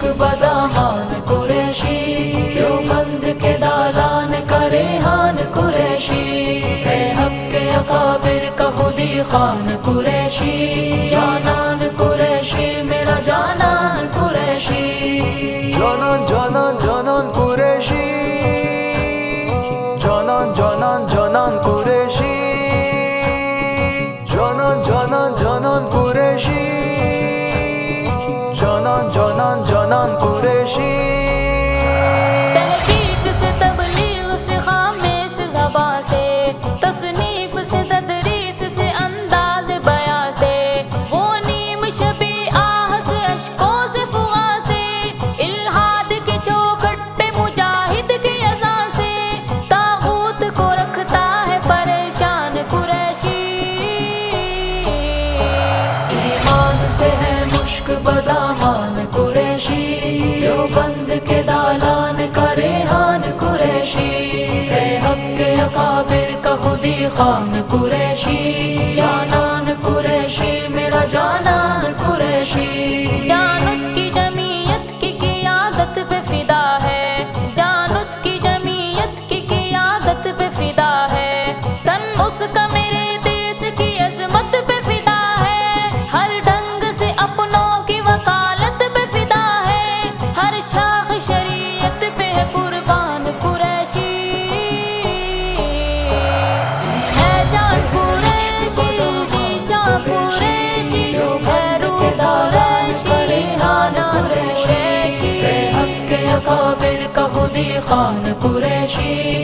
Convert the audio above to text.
مشک بدامان قریشی، دیوبند کے دالان کا ریحان قریشی، ہے حق کے اکابر کا خودی خان قریشی، جانان قریشی میرا جانان قریشی، جانان جانان جانان قریشی، جانان جانان جانان قریشی، جانان جانان جانان قریشی، جانان جانان جانان قریشی۔ تحقیق سے تبلیغ سے خاموش زباں سے، تصنیف سے تدریس سے انداز بیاں سے، وہ نیم شبی آہ سے اشکوں سے فغاں سے، الہاد کے چوکھٹے مجاہد کی اذان سے، طاغوت کو رکھتا ہے پریشان قریشی، ایمان سے ہے مشک بدامان قریشی، دیوبند کے دالان کا ریحان قریشی، ہے حق کے اکابر کا خودی خان قریشی، جانان قریشی میرا جانان قریشی، جان اس کی جمعیت کی قیادت پہ فدا ہے، جان اس کی جمعیت کی قیادت پہ فدا ہے، تن اس کا میرے دیس کی عظمت پہ فدا ہے، ہر ڈھنگ سے اپنوں کی وکالت پہ فدا ہے، ہر شاخ شریعت پہ ہے قربان قریشی، ہے جان قریشی ذیشان قریشی، ہے روح قریشی ریحانہ قریشی، ہے حق کے اکابر کا خودی خان قریشی،